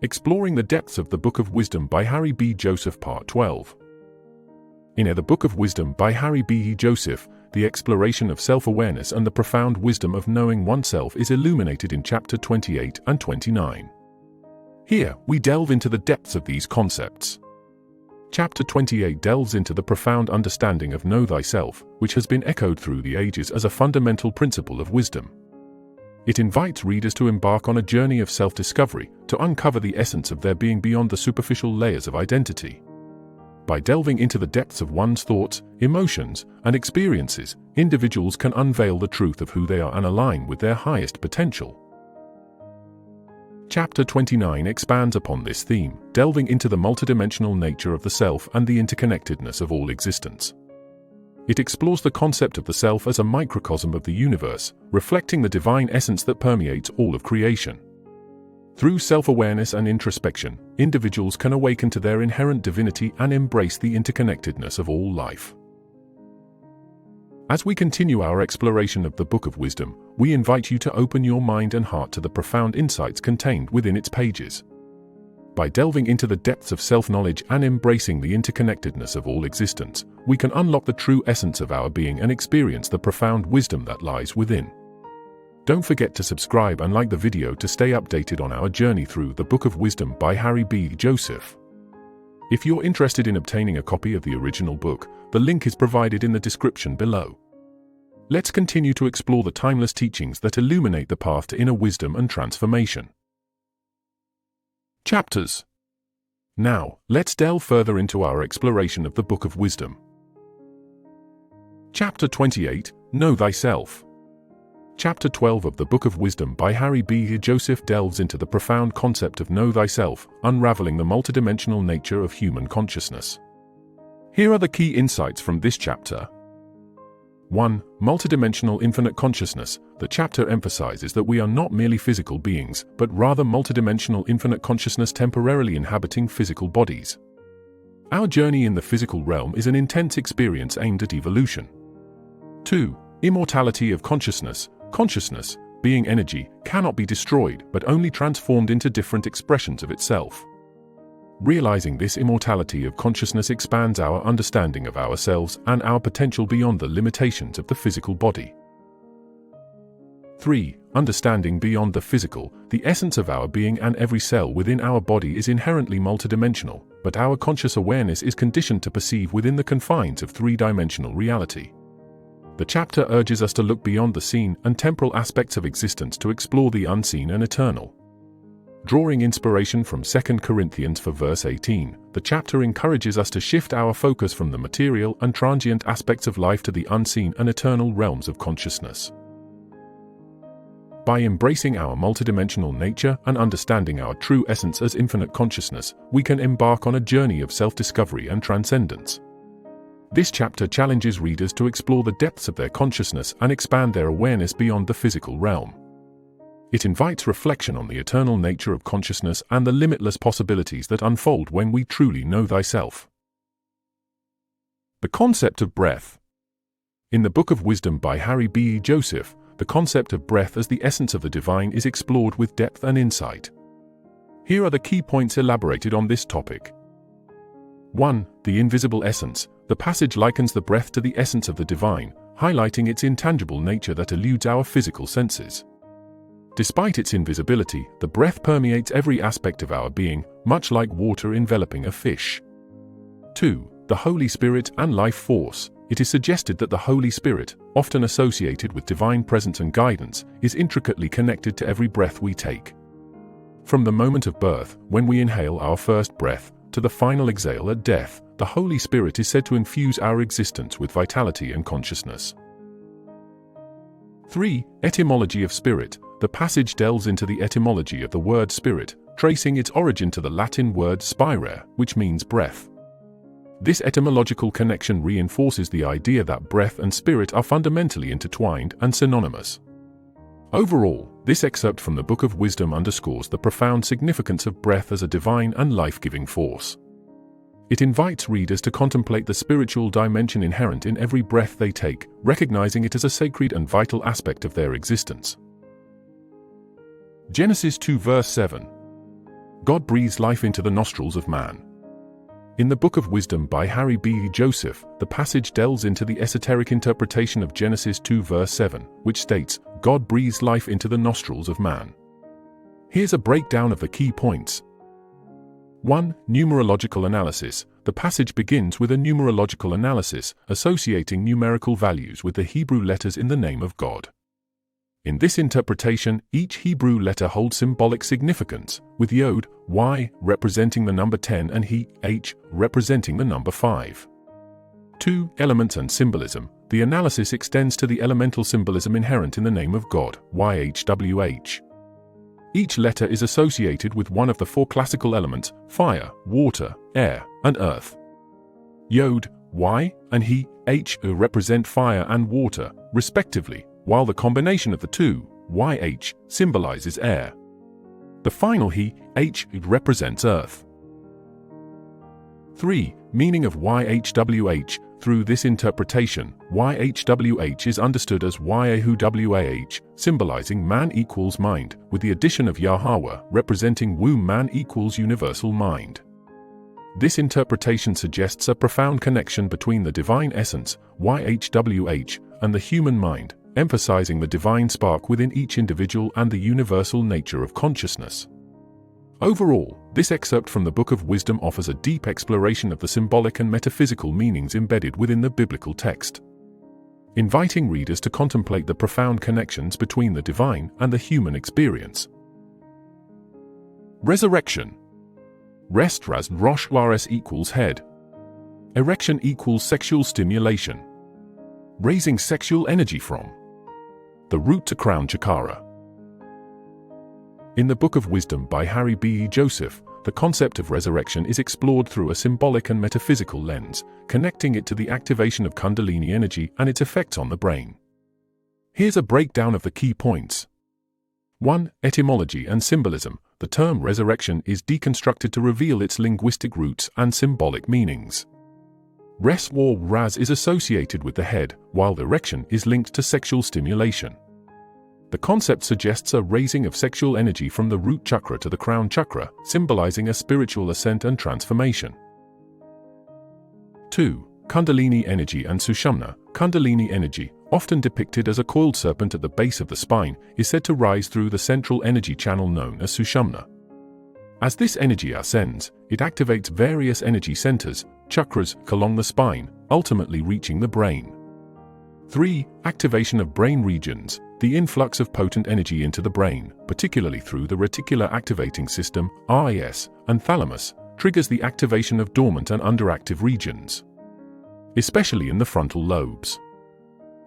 Exploring the Depths of the Book of Wisdom by Harry B. Joseph Part 12. In The Book of Wisdom by Harry B. Joseph, the exploration of self-awareness and the profound wisdom of knowing oneself is illuminated in Chapter 28 and 29. Here, we delve into the depths of these concepts. Chapter 28 delves into the profound understanding of Know Thyself, which has been echoed through the ages as a fundamental principle of wisdom. It invites readers to embark on a journey of self-discovery, to uncover the essence of their being beyond the superficial layers of identity. By delving into the depths of one's thoughts, emotions, and experiences, individuals can unveil the truth of who they are and align with their highest potential. Chapter 29 expands upon this theme, delving into the multidimensional nature of the self and the interconnectedness of all existence. It explores the concept of the self as a microcosm of the universe, reflecting the divine essence that permeates all of creation. Through self-awareness and introspection, individuals can awaken to their inherent divinity and embrace the interconnectedness of all life. As we continue our exploration of the Book of Wisdom, we invite you to open your mind and heart to the profound insights contained within its pages. By delving into the depths of self-knowledge and embracing the interconnectedness of all existence, we can unlock the true essence of our being and experience the profound wisdom that lies within. Don't forget to subscribe and like the video to stay updated on our journey through the Book of Wisdom by Harry B. Joseph. If you're interested in obtaining a copy of the original book, the link is provided in the description below. Let's continue to explore the timeless teachings that illuminate the path to inner wisdom and transformation. Chapters. Now, let's delve further into our exploration of the Book of Wisdom. Chapter 28, Know Thyself. Chapter 12 of the Book of Wisdom by Harry B. Joseph delves into the profound concept of Know Thyself, unraveling the multidimensional nature of human consciousness. Here are the key insights from this chapter. 1. Multidimensional infinite consciousness. The chapter emphasizes that we are not merely physical beings, but rather multidimensional infinite consciousness temporarily inhabiting physical bodies. Our journey in the physical realm is an intense experience aimed at evolution. 2. Immortality of consciousness. Consciousness, being energy, cannot be destroyed but only transformed into different expressions of itself. Realizing this immortality of consciousness expands our understanding of ourselves and our potential beyond the limitations of the physical body. 3. Understanding beyond the physical. The essence of our being and every cell within our body is inherently multidimensional, but our conscious awareness is conditioned to perceive within the confines of three-dimensional reality. The chapter urges us to look beyond the seen and temporal aspects of existence to explore the unseen and eternal. Drawing inspiration from 2 Corinthians 4 verse 18, the chapter encourages us to shift our focus from the material and transient aspects of life to the unseen and eternal realms of consciousness. By embracing our multidimensional nature and understanding our true essence as infinite consciousness, we can embark on a journey of self-discovery and transcendence. This chapter challenges readers to explore the depths of their consciousness and expand their awareness beyond the physical realm. It invites reflection on the eternal nature of consciousness and the limitless possibilities that unfold when we truly know thyself. The concept of breath. In the Book of Wisdom by Harry B. Joseph, the concept of breath as the essence of the divine is explored with depth and insight. Here are the key points elaborated on this topic. 1. The invisible essence. The passage likens the breath to the essence of the divine, highlighting its intangible nature that eludes our physical senses. Despite its invisibility, the breath permeates every aspect of our being, much like water enveloping a fish. 2. The Holy Spirit and life force. It is suggested that the Holy Spirit, often associated with divine presence and guidance, is intricately connected to every breath we take. From the moment of birth, when we inhale our first breath, to the final exhale at death, the Holy Spirit is said to infuse our existence with vitality and consciousness. 3. Etymology of spirit. The passage delves into the etymology of the word spirit, tracing its origin to the Latin word spirare, which means breath. This etymological connection reinforces the idea that breath and spirit are fundamentally intertwined and synonymous. Overall, this excerpt from the Book of Wisdom underscores the profound significance of breath as a divine and life-giving force. It invites readers to contemplate the spiritual dimension inherent in every breath they take, recognizing it as a sacred and vital aspect of their existence. Genesis 2 verse 7. God breathes life into the nostrils of man. In the Book of Wisdom by Harry B. Joseph, the passage delves into the esoteric interpretation of Genesis 2 verse 7, which states, God breathes life into the nostrils of man. Here's a breakdown of the key points. 1. Numerological analysis. The passage begins with a numerological analysis, associating numerical values with the Hebrew letters in the name of God. In this interpretation, each Hebrew letter holds symbolic significance, with Yod, Y, representing the number 10 and He, H, representing the number 5. 2. Elements and symbolism. The analysis extends to the elemental symbolism inherent in the name of God, YHWH. Each letter is associated with one of the four classical elements, fire, water, air, and earth. Yod, Y, and He, H, represent fire and water, respectively, while the combination of the two, YH, symbolizes air. The final He, H, represents earth. 3. Meaning of YHWH. Through this interpretation, YHWH is understood as Yahuwah, symbolizing man equals mind, with the addition of Yahweh representing womb man equals universal mind. This interpretation suggests a profound connection between the divine essence, YHWH, and the human mind, emphasizing the divine spark within each individual and the universal nature of consciousness. Overall, this excerpt from the Book of Wisdom offers a deep exploration of the symbolic and metaphysical meanings embedded within the biblical text, inviting readers to contemplate the profound connections between the divine and the human experience. Resurrection. Rest ras rosh wares equals head. Erection equals sexual stimulation. Raising sexual energy from the root to crown chakra. In the Book of Wisdom by Harry B. Joseph, the concept of resurrection is explored through a symbolic and metaphysical lens, connecting it to the activation of Kundalini energy and its effects on the brain. Here's a breakdown of the key points. 1. Etymology and symbolism. The term resurrection is deconstructed to reveal its linguistic roots and symbolic meanings. Res or ras is associated with the head, while erection is linked to sexual stimulation. The concept suggests a raising of sexual energy from the root chakra to the crown chakra, symbolizing a spiritual ascent and transformation. 2. Kundalini energy and Sushumna. Kundalini energy, often depicted as a coiled serpent at the base of the spine, is said to rise through the central energy channel known as Sushumna. As this energy ascends, it activates various energy centers, chakras, along the spine, ultimately reaching the brain. 3. Activation of brain regions. The influx of potent energy into the brain, particularly through the reticular activating system, RAS, and thalamus, triggers the activation of dormant and underactive regions, especially in the frontal lobes.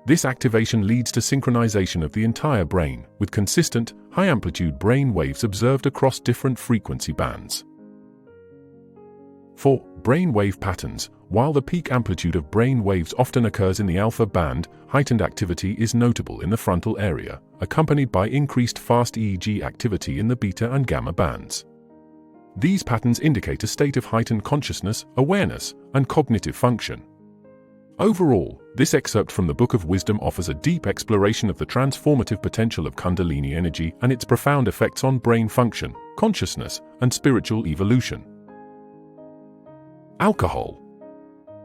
This activation leads to synchronization of the entire brain, with consistent, high-amplitude brain waves observed across different frequency bands. 4. Brain wave patterns. While the peak amplitude of brain waves often occurs in the alpha band, heightened activity is notable in the frontal area, accompanied by increased fast EEG activity in the beta and gamma bands. These patterns indicate a state of heightened consciousness, awareness, and cognitive function. Overall, this excerpt from the Book of Wisdom offers a deep exploration of the transformative potential of Kundalini energy and its profound effects on brain function, consciousness, and spiritual evolution. Alcohol.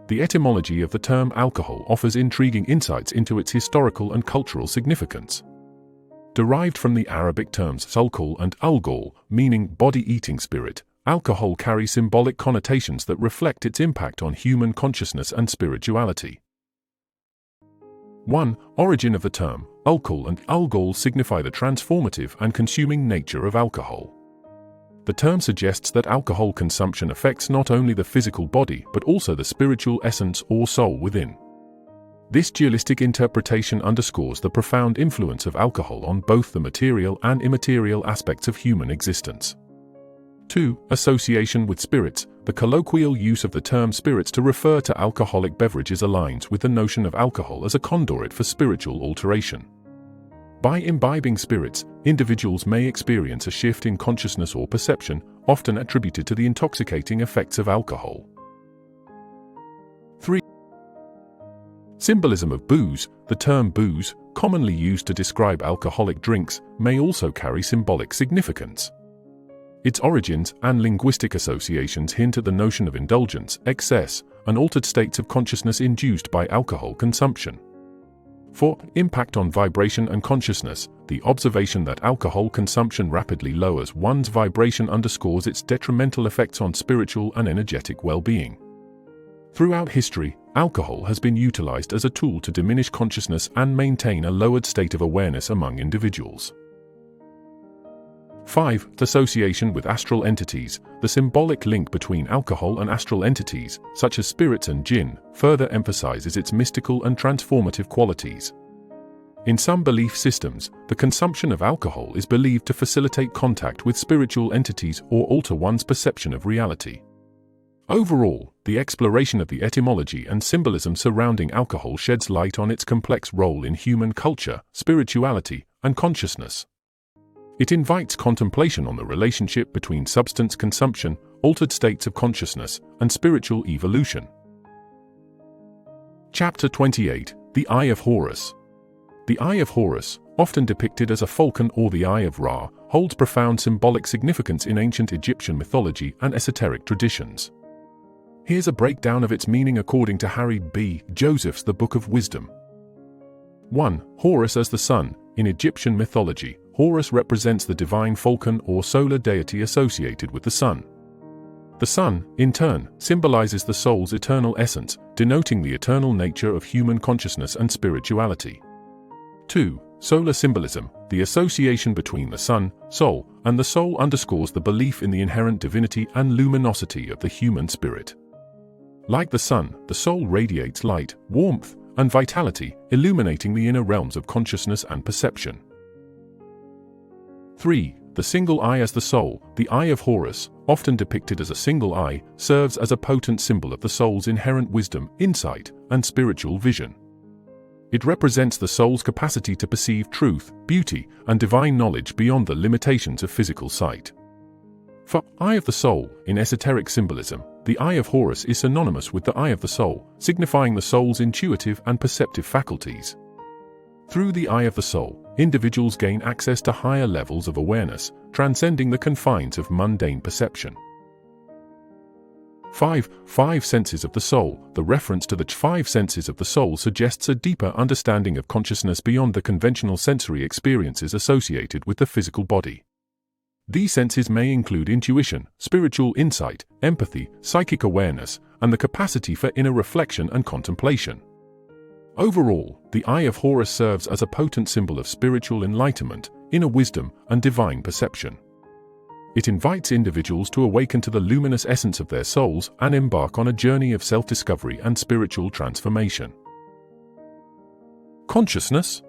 The etymology of the term alcohol offers intriguing insights into its historical and cultural significance. Derived from the Arabic terms sulkul and algol, meaning body-eating spirit, alcohol carries symbolic connotations that reflect its impact on human consciousness and spirituality. 1. Origin of the term. Alcohol and algol signify the transformative and consuming nature of alcohol. The term suggests that alcohol consumption affects not only the physical body but also the spiritual essence or soul within. This dualistic interpretation underscores the profound influence of alcohol on both the material and immaterial aspects of human existence. 2. Association with spirits. The colloquial use of the term spirits to refer to alcoholic beverages aligns with the notion of alcohol as a conduit for spiritual alteration. By imbibing spirits, individuals may experience a shift in consciousness or perception, often attributed to the intoxicating effects of alcohol. 3. Symbolism of booze. The term booze, commonly used to describe alcoholic drinks, may also carry symbolic significance. Its origins and linguistic associations hint at the notion of indulgence, excess, and altered states of consciousness induced by alcohol consumption. 4. Impact on vibration and consciousness. The observation that alcohol consumption rapidly lowers one's vibration underscores its detrimental effects on spiritual and energetic well-being. Throughout history, alcohol has been utilized as a tool to diminish consciousness and maintain a lowered state of awareness among individuals. 5. Association with astral entities. The symbolic link between alcohol and astral entities, such as spirits and jinn, further emphasizes its mystical and transformative qualities. In some belief systems, the consumption of alcohol is believed to facilitate contact with spiritual entities or alter one's perception of reality. Overall, the exploration of the etymology and symbolism surrounding alcohol sheds light on its complex role in human culture, spirituality, and consciousness. It invites contemplation on the relationship between substance consumption, altered states of consciousness, and spiritual evolution. Chapter 28: The Eye of Horus. The Eye of Horus, often depicted as a falcon or the Eye of Ra, holds profound symbolic significance in ancient Egyptian mythology and esoteric traditions. Here's a breakdown of its meaning according to Harry B. Joseph's The Book of Wisdom. 1. Horus as the sun. In Egyptian mythology, Horus represents the divine falcon or solar deity associated with the sun. The sun, in turn, symbolizes the soul's eternal essence, denoting the eternal nature of human consciousness and spirituality. 2. Solar symbolism. The association between the sun, soul, and the soul underscores the belief in the inherent divinity and luminosity of the human spirit. Like the sun, the soul radiates light, warmth, and vitality, illuminating the inner realms of consciousness and perception. 3. The single eye as the soul. The Eye of Horus, often depicted as a single eye, serves as a potent symbol of the soul's inherent wisdom, insight, and spiritual vision. It represents the soul's capacity to perceive truth, beauty, and divine knowledge beyond the limitations of physical sight. For Eye of the Soul, in esoteric symbolism, the Eye of Horus is synonymous with the Eye of the Soul, signifying the soul's intuitive and perceptive faculties. Through the Eye of the Soul, individuals gain access to higher levels of awareness, transcending the confines of mundane perception. 5. Five senses of the soul. The reference to the five senses of the soul suggests a deeper understanding of consciousness beyond the conventional sensory experiences associated with the physical body. These senses may include intuition, spiritual insight, empathy, psychic awareness, and the capacity for inner reflection and contemplation. Overall, the Eye of Horus serves as a potent symbol of spiritual enlightenment, inner wisdom, and divine perception. It invites individuals to awaken to the luminous essence of their souls and embark on a journey of self-discovery and spiritual transformation. Consciousness.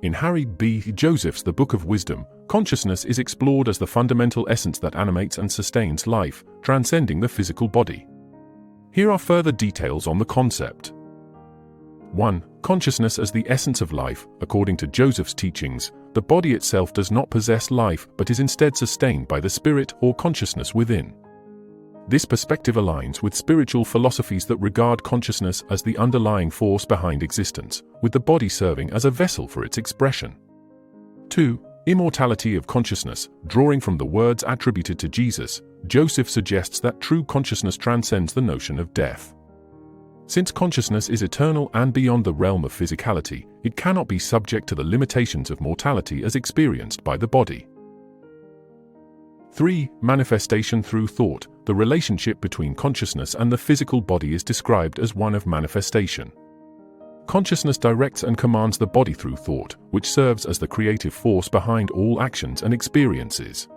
In Harry B. Joseph's The Book of Wisdom, consciousness is explored as the fundamental essence that animates and sustains life, transcending the physical body. Here are further details on the concept. 1. Consciousness as the essence of life. According to Joseph's teachings, the body itself does not possess life but is instead sustained by the spirit or consciousness within. This perspective aligns with spiritual philosophies that regard consciousness as the underlying force behind existence, with the body serving as a vessel for its expression. 2. Immortality of consciousness. Drawing from the words attributed to Jesus, Joseph suggests that true consciousness transcends the notion of death. Since consciousness is eternal and beyond the realm of physicality, it cannot be subject to the limitations of mortality as experienced by the body. 3. Manifestation through thought. The relationship between consciousness and the physical body is described as one of manifestation. Consciousness directs and commands the body through thought, which serves as the creative force behind all actions and experiences.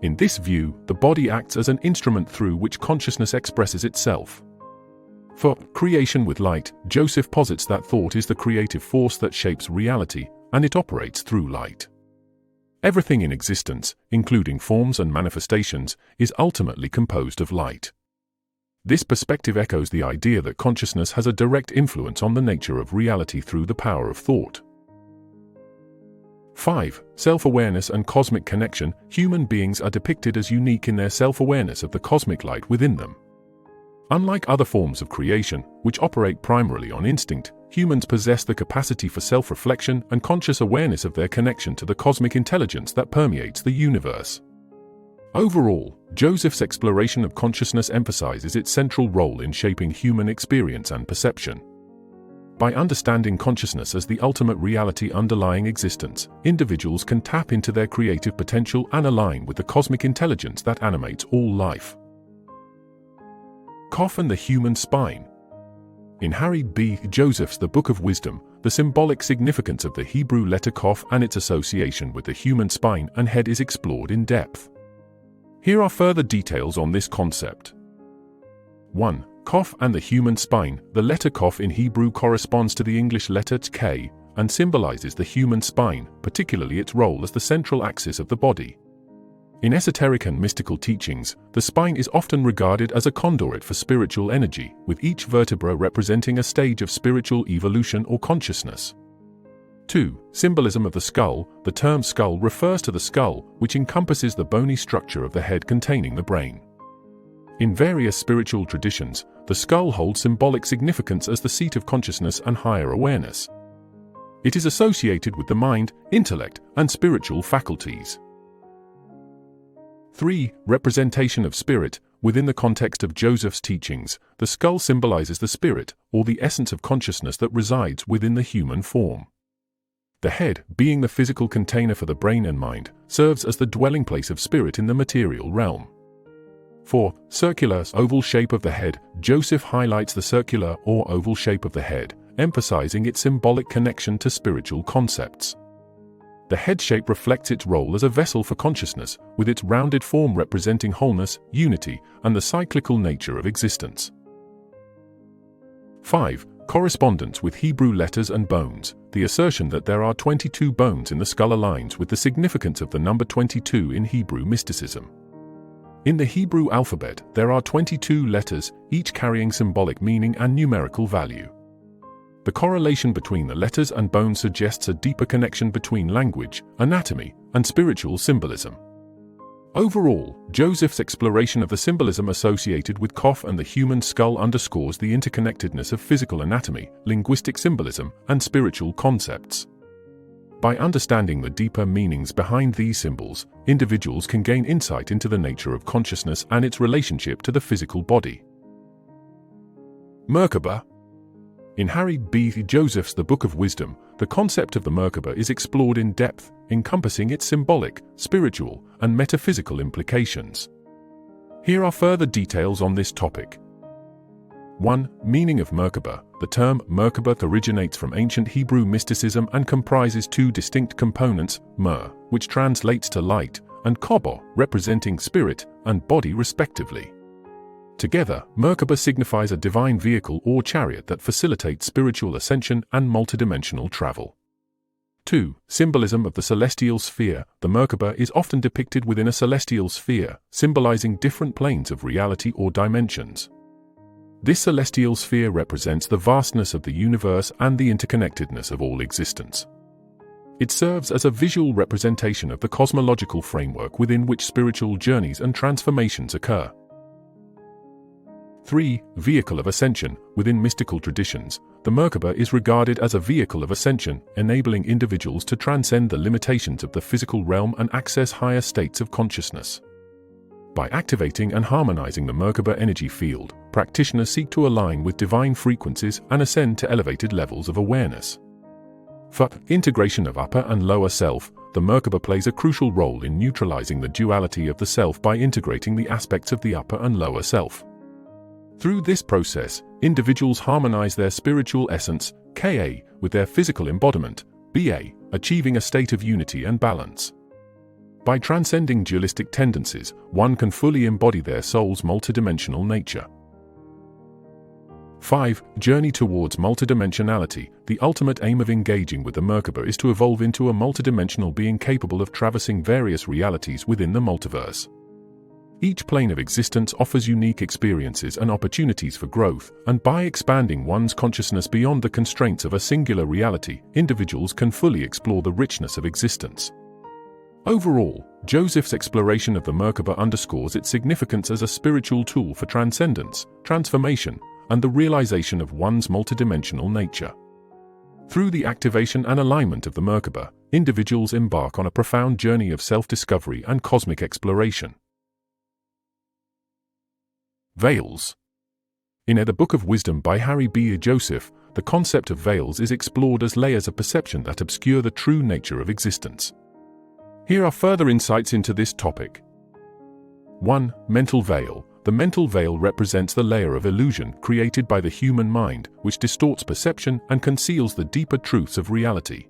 In this view, the body acts as an instrument through which consciousness expresses itself. For creation with light, Joseph posits that thought is the creative force that shapes reality, and it operates through light. Everything in existence, including forms and manifestations, is ultimately composed of light. This perspective echoes the idea that consciousness has a direct influence on the nature of reality through the power of thought. 5. Self-awareness and cosmic connection. Human beings are depicted as unique in their self-awareness of the cosmic light within them. Unlike other forms of creation, which operate primarily on instinct, humans possess the capacity for self-reflection and conscious awareness of their connection to the cosmic intelligence that permeates the universe. Overall, Joseph's exploration of consciousness emphasizes its central role in shaping human experience and perception. By understanding consciousness as the ultimate reality underlying existence, individuals can tap into their creative potential and align with the cosmic intelligence that animates all life. Kof and the human spine. In Harry B. Joseph's The Book of Wisdom, the symbolic significance of the Hebrew letter Kof and its association with the human spine and head is explored in depth. Here are further details on this concept. 1. Kof and the human spine. The letter Kof in Hebrew corresponds to the English letter K and symbolizes the human spine, particularly its role as the central axis of the body. In esoteric and mystical teachings, the spine is often regarded as a conduit for spiritual energy, with each vertebra representing a stage of spiritual evolution or consciousness. 2. Symbolism of the skull. The term skull refers to the skull, which encompasses the bony structure of the head containing the brain. In various spiritual traditions, the skull holds symbolic significance as the seat of consciousness and higher awareness. It is associated with the mind, intellect, and spiritual faculties. 3. Representation of spirit. Within the context of Joseph's teachings, the skull symbolizes the spirit, or the essence of consciousness that resides within the human form. The head, being the physical container for the brain and mind, serves as the dwelling place of spirit in the material realm. 4. Circular, oval shape of the head. Joseph highlights the circular or oval shape of the head, emphasizing its symbolic connection to spiritual concepts. The head shape reflects its role as a vessel for consciousness, with its rounded form representing wholeness, unity, and the cyclical nature of existence. 5. Correspondence with Hebrew letters and bones. The assertion that there are 22 bones in the skull aligns with the significance of the number 22 in Hebrew mysticism. In the Hebrew alphabet, there are 22 letters, each carrying symbolic meaning and numerical value. The correlation between the letters and bones suggests a deeper connection between language, anatomy, and spiritual symbolism. Overall, Joseph's exploration of the symbolism associated with Kof and the human skull underscores the interconnectedness of physical anatomy, linguistic symbolism, and spiritual concepts. By understanding the deeper meanings behind these symbols, individuals can gain insight into the nature of consciousness and its relationship to the physical body. Merkaba. In Harry B. Joseph's The Book of Wisdom, the concept of the Merkaba is explored in depth, encompassing its symbolic, spiritual, and metaphysical implications. Here are further details on this topic. 1. Meaning of Merkaba. The term Merkaba originates from ancient Hebrew mysticism and comprises two distinct components, Mer, which translates to light, and Kobo, representing spirit and body respectively. Together, Merkaba signifies a divine vehicle or chariot that facilitates spiritual ascension and multidimensional travel. 2. Symbolism of the celestial sphere. The Merkaba is often depicted within a celestial sphere, symbolizing different planes of reality or dimensions. This celestial sphere represents the vastness of the universe and the interconnectedness of all existence. It serves as a visual representation of the cosmological framework within which spiritual journeys and transformations occur. 3. Vehicle of ascension. Within mystical traditions, the Merkaba is regarded as a vehicle of ascension, enabling individuals to transcend the limitations of the physical realm and access higher states of consciousness. By activating and harmonizing the Merkaba energy field, practitioners seek to align with divine frequencies and ascend to elevated levels of awareness. For integration of upper and lower self, the Merkaba plays a crucial role in neutralizing the duality of the self by integrating the aspects of the upper and lower self. Through this process, individuals harmonize their spiritual essence, Ka, with their physical embodiment, Ba, achieving a state of unity and balance. By transcending dualistic tendencies, one can fully embody their soul's multidimensional nature. 5. Journey towards multidimensionality. The ultimate aim of engaging with the Merkaba is to evolve into a multidimensional being capable of traversing various realities within the multiverse. Each plane of existence offers unique experiences and opportunities for growth, and by expanding one's consciousness beyond the constraints of a singular reality, individuals can fully explore the richness of existence. Overall, Joseph's exploration of the Merkaba underscores its significance as a spiritual tool for transcendence, transformation, and the realization of one's multidimensional nature. Through the activation and alignment of the Merkaba, individuals embark on a profound journey of self-discovery and cosmic exploration. Veils. In The Book of Wisdom by Harry B. Joseph, the concept of veils is explored as layers of perception that obscure the true nature of existence. Here are further insights into this topic. 1. Mental veil. The mental veil represents the layer of illusion created by the human mind, which distorts perception and conceals the deeper truths of reality.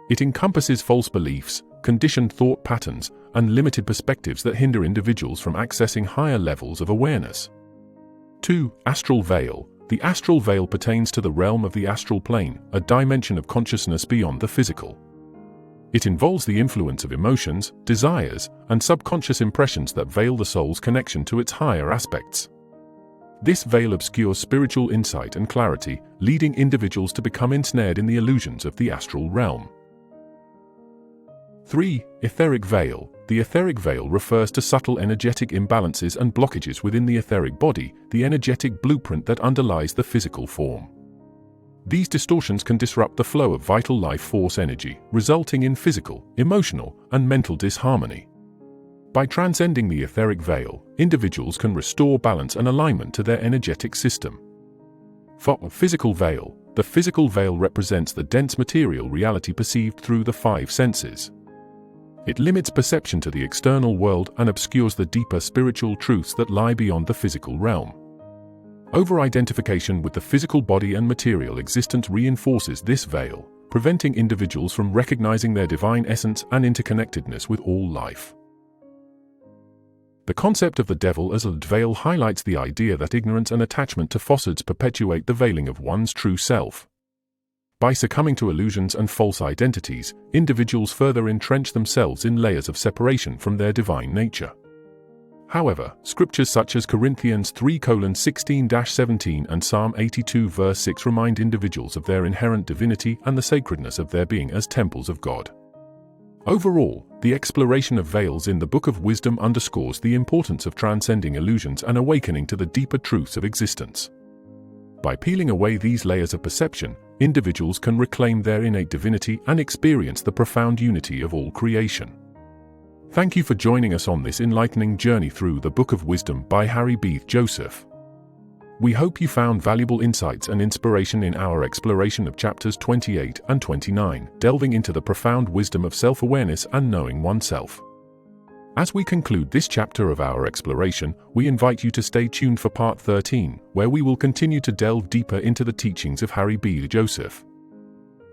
It encompasses false beliefs, conditioned thought patterns, and limited perspectives that hinder individuals from accessing higher levels of awareness. 2. Astral veil. The astral veil pertains to the realm of the astral plane, a dimension of consciousness beyond the physical. It involves the influence of emotions, desires, and subconscious impressions that veil the soul's connection to its higher aspects. This veil obscures spiritual insight and clarity, leading individuals to become ensnared in the illusions of the astral realm. 3. Etheric veil. The etheric veil refers to subtle energetic imbalances and blockages within the etheric body, the energetic blueprint that underlies the physical form. These distortions can disrupt the flow of vital life force energy, resulting in physical, emotional, and mental disharmony. By transcending the etheric veil, individuals can restore balance and alignment to their energetic system. 4. Physical veil. The physical veil represents the dense material reality perceived through the five senses. It limits perception to the external world and obscures the deeper spiritual truths that lie beyond the physical realm. Over-identification with the physical body and material existence reinforces this veil, preventing individuals from recognizing their divine essence and interconnectedness with all life. The concept of the devil as a veil highlights the idea that ignorance and attachment to falsehoods perpetuate the veiling of one's true self. By succumbing to illusions and false identities, individuals further entrench themselves in layers of separation from their divine nature. However, scriptures such as Corinthians 3:16-17 and Psalm 82 verse 6 remind individuals of their inherent divinity and the sacredness of their being as temples of God. Overall, the exploration of veils in the Book of Wisdom underscores the importance of transcending illusions and awakening to the deeper truths of existence. By peeling away these layers of perception, individuals can reclaim their innate divinity and experience the profound unity of all creation. Thank you for joining us on this enlightening journey through the Book of Wisdom by Harry B. Joseph. We hope you found valuable insights and inspiration in our exploration of chapters 28 and 29, delving into the profound wisdom of self-awareness and knowing oneself. As we conclude this chapter of our exploration, we invite you to stay tuned for part 13, where we will continue to delve deeper into the teachings of Harry B. Joseph.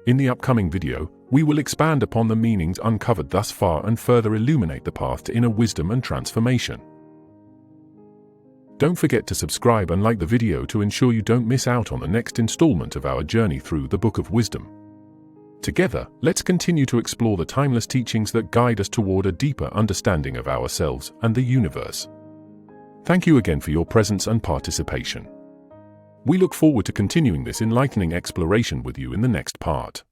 In the upcoming video, we will expand upon the meanings uncovered thus far and further illuminate the path to inner wisdom and transformation. Don't forget to subscribe and like the video to ensure you don't miss out on the next installment of our journey through the Book of Wisdom. Together, let's continue to explore the timeless teachings that guide us toward a deeper understanding of ourselves and the universe. Thank you again for your presence and participation. We look forward to continuing this enlightening exploration with you in the next part.